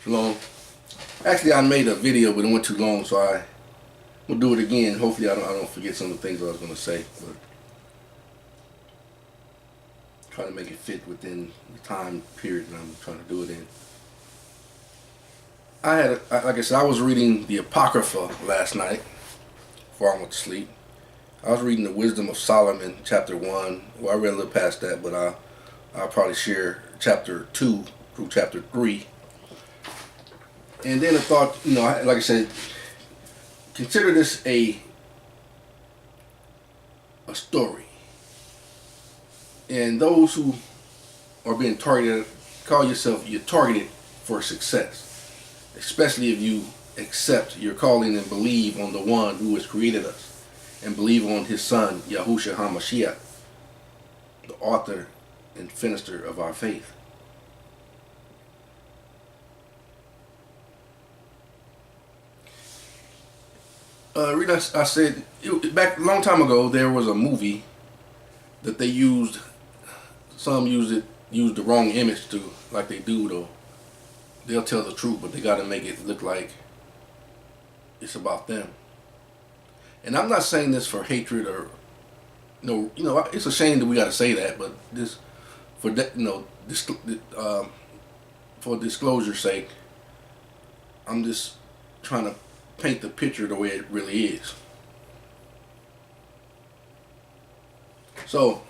Shalom. Actually, I made a video, but it went too long, so I will do it again. Hopefully, I don't forget some of the things I was going to say, but try to make it fit within the time period that I'm trying to do it in. Like I said, I was reading the Apocrypha last night before I went to sleep. I was reading the Wisdom of Solomon, chapter 1. Well, I read a little past that, but I'll probably share chapter 2 through chapter 3. And then I thought, like I said, consider this a story. And those who are being targeted, you're targeted for success. Especially if you accept your calling and believe on the one who has created us. And believe on his son, Yahushua HaMashiach, the author and finisher of our faith. I said, back a long time ago, there was a movie that they used. Some used the wrong image to, like they do though. They'll tell the truth, but they got to make it look like it's about them. And I'm not saying this for hatred or, it's a shame that we got to say that, but this, for disclosure's sake, I'm just trying to paint the picture the way it really is. So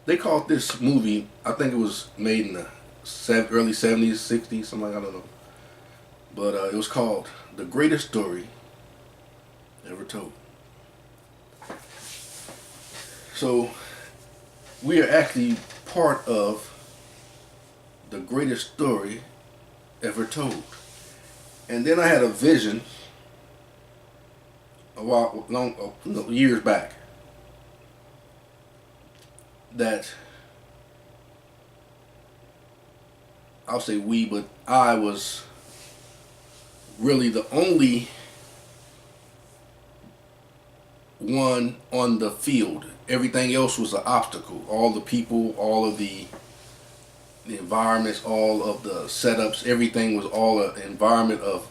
they called this movie, I think it was made in the early 70s, 60s, something like, I don't know. But it was called The Greatest Story Ever Told. So we are actually part of the greatest story ever told. And then I had a vision years back that I'll say we, but I was really the only one on the field. Everything else was an obstacle. All the people, all of the environments, all of the setups, everything was all an environment of,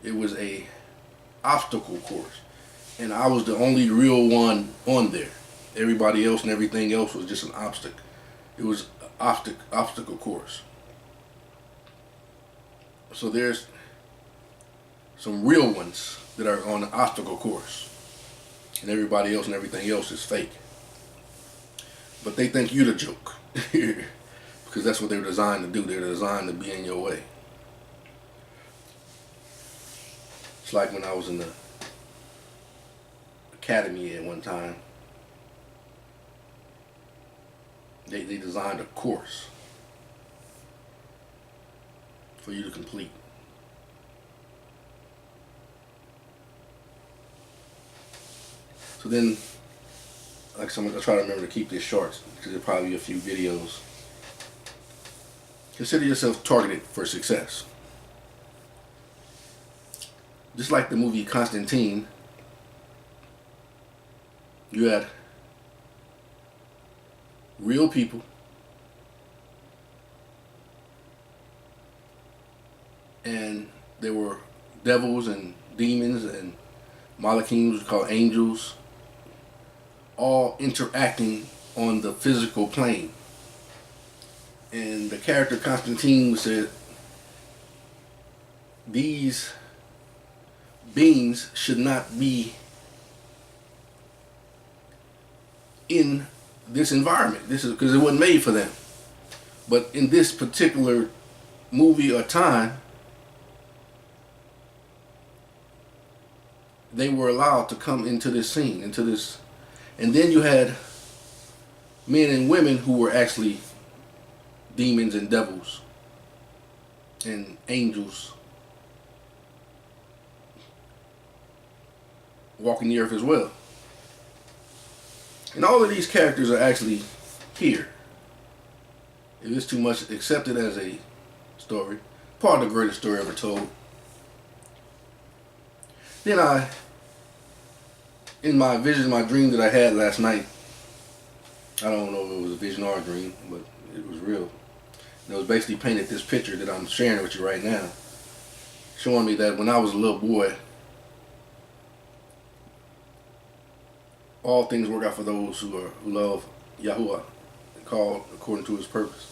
it was a obstacle course. And I was the only real one on there. Everybody else and everything else was just an obstacle. It was an obstacle course. So there's some real ones that are on the obstacle course. And everybody else and everything else is fake. But they think you're the joke. Because that's what they were designed to do. They're designed to be in your way. It's like when I was in the academy at one time. They designed a course for you to complete. So then, like I'm gonna try to remember to keep this short because there'll probably be a few videos. Consider yourself targeted for success. Just like the movie Constantine, you had real people and there were devils and demons and Malachim, which are called angels, all interacting on the physical plane. And the character Constantine said, these beings should not be in this environment. This is because it wasn't made for them. But in this particular movie or time, they were allowed to come into this scene, into this. And then you had men and women who were actually demons and devils and angels walking the earth as well. And all of these characters are actually here. If it's too much, accept it as a story. Part of the greatest story ever told. Then in my vision, my dream that I had last night, I don't know if it was a vision or a dream, but it was real. It was basically painted this picture that I'm sharing with you right now, showing me that when I was a little boy, all things work out for those who love Yahuwah, called according to His purpose.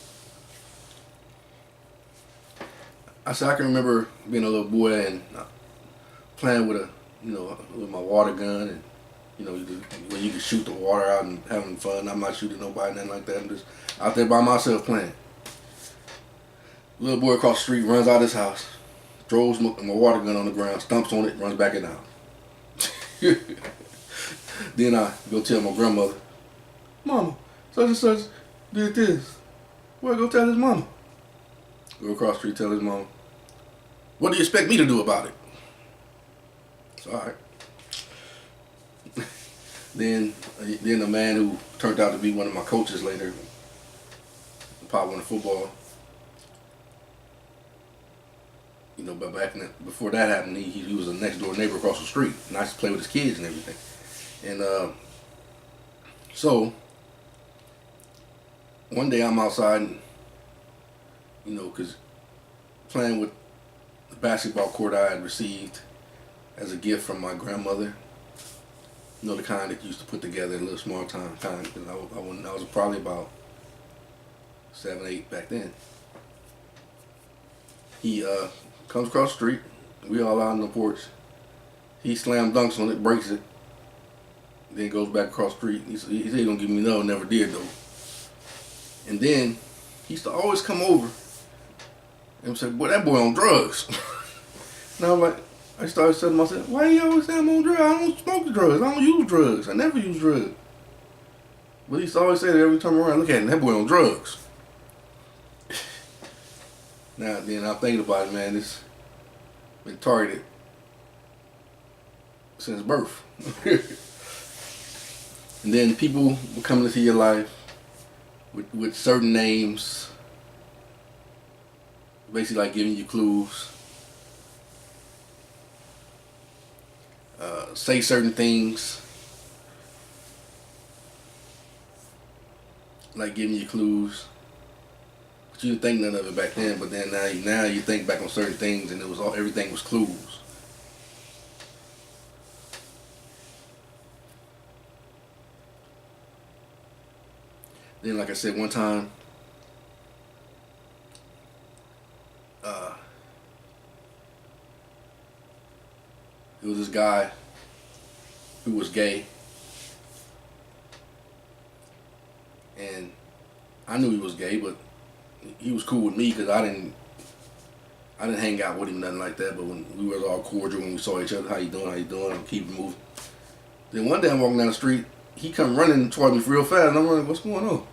I said I can remember being a little boy and playing with with my water gun, and when you can shoot the water out and having fun. I'm not shooting nobody, nothing like that. I'm just out there by myself playing. Little boy across the street runs out of his house, throws my water gun on the ground, stumps on it, runs back in the house. Then I go tell my grandmother, "Mama, such and such did this." Boy, go tell his mama. Go across the street, tell his mama. "What do you expect me to do about it?" It's all right. Then a man who turned out to be one of my coaches later, Pop won football. But before that happened, he was a next door neighbor across the street, and I used to play with his kids and everything. And so one day I'm outside, and, because playing with the basketball court I had received as a gift from my grandmother. The kind that you used to put together in a little small time kind. Because I was probably about 7, 8 back then. He comes across the street. We all out on the porch. He slam dunks on it, breaks it, then goes back across the street. He said he gonna give me no, never did though. And then he used to always come over and say, "Boy, that boy on drugs." And I was like, I started saying to myself, "Why you always say I'm on drugs? I don't smoke drugs. I don't use drugs. I never use drugs." But he used to always say that every time around, "Look at him, that boy on drugs." Now then I'm thinking about it, man, it's been targeted since birth. And then people will come into your life with certain names, basically like giving you clues. Say certain things, like giving you clues. But you didn't think none of it back then. But then now you think back on certain things, and everything was clues. Then, like I said, one time, it was this guy who was gay, and I knew he was gay, but he was cool with me because I didn't hang out with him, nothing like that. But when we was all cordial when we saw each other, "How you doing? How you doing?" and keep it moving. Then one day I'm walking down the street, he come running towards me real fast, and I'm like, "What's going on?"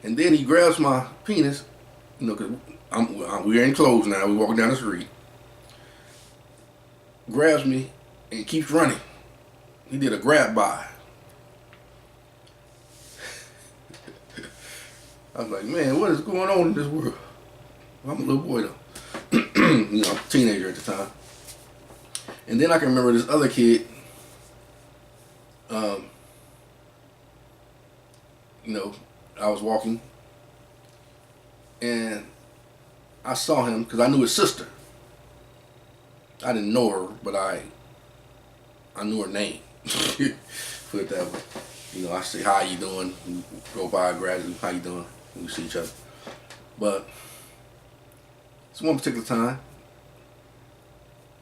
And then he grabs my penis, because we're in clothes now. We walking down the street, grabs me and keeps running. He did a grab by. I was like, "Man, what is going on in this world?" I'm a little boy though. I'm a teenager at the time. And then I can remember this other kid. I was walking, and I saw him because I knew his sister. I didn't know her, but I knew her name. Put it that way. I say, "How you doing?" We go by, gradually, "How you doing?" We see each other. But it's one particular time,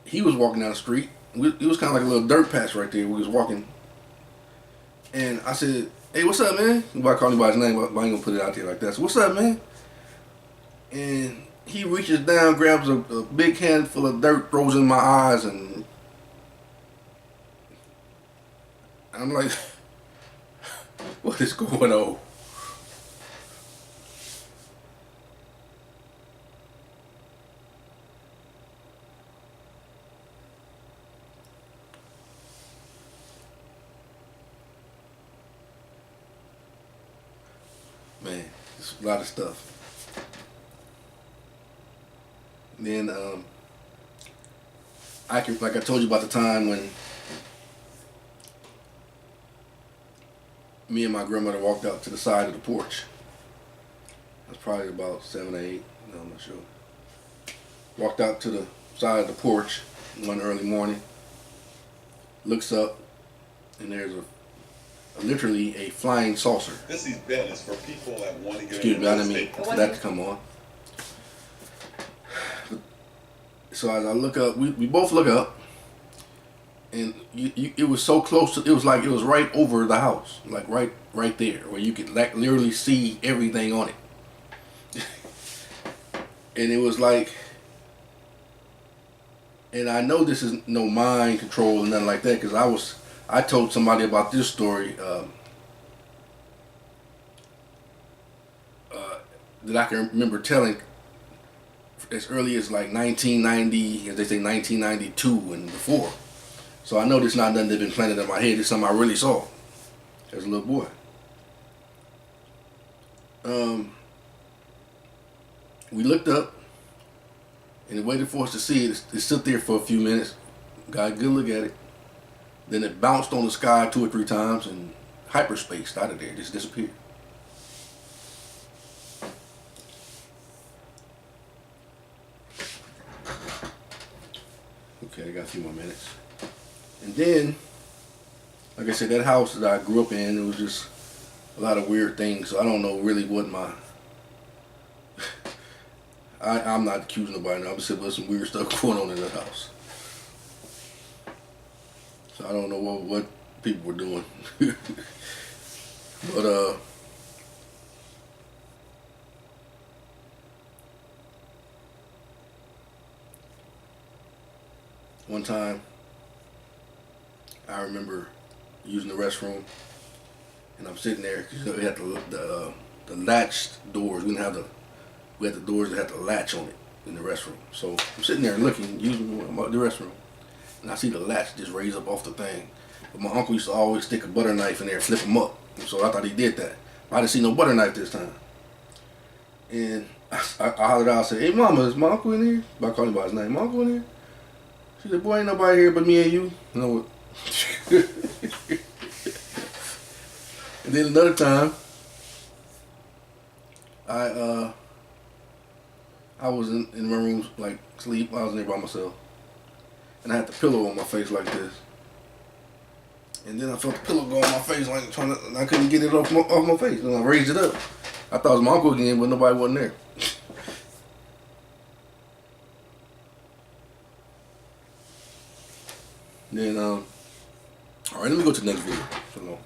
he was walking down the street. It was kind of like a little dirt patch right there. We was walking, and I said, "Hey, what's up, man?" Nobody called me by his name, but I ain't gonna put it out there like that. So, "What's up, man?" And he reaches down, grabs a big handful of dirt, throws it in my eyes, and I'm like, "What is going on?" Man, it's a lot of stuff. Then like I told you about the time when me and my grandmother walked out to the side of the porch, I was probably about 7 or 8. No, I'm not sure. Walked out to the side of the porch one early morning. Looks up, and there's literally a flying saucer. This event is for people that want to get Excuse me, I didn't mean estate. for that to come on. So as I look up, we both look up, and it was so close to, it was like it was right over the house, like right there, where you could like literally see everything on it. And it was like, and I know this is no mind control or nothing like that, because I told somebody about this story that I can remember telling as early as like 1990, as they say, 1992 and before. So I know this is not nothing that's been planted in my head. It's something I really saw as a little boy. We looked up and waited for us to see it. It stood there for a few minutes. Got a good look at it. Then it bounced on the sky 2 or 3 times and hyperspaced out of there. Just disappeared. Okay, I got a few more minutes. And then, like I said, that house that I grew up in, it was just a lot of weird things. So I don't know really what my... I'm not accusing nobody now. I'm just saying there's some weird stuff going on in that house. So I don't know what people were doing. But, one time, I remember using the restroom, and I'm sitting there, because we had the latched doors. We had the doors that had the latch on it in the restroom. So I'm sitting there looking, using the restroom, and I see the latch just raise up off the thing. But my uncle used to always stick a butter knife in there and flip them up. And so I thought he did that. I didn't see no butter knife this time. And I hollered out, I said, "Hey mama, is my uncle in here?" But I called him by his name. "My uncle in here?" She said, "Boy, ain't nobody here but me and you." You know what? And then another time, I was in my room, like, sleep. I was in there by myself. And I had the pillow on my face like this. And then I felt the pillow go on my face, like, and I couldn't get it off my face. And I raised it up. I thought it was my uncle again, but nobody wasn't there. Then, all right, let me go to the next video. So long.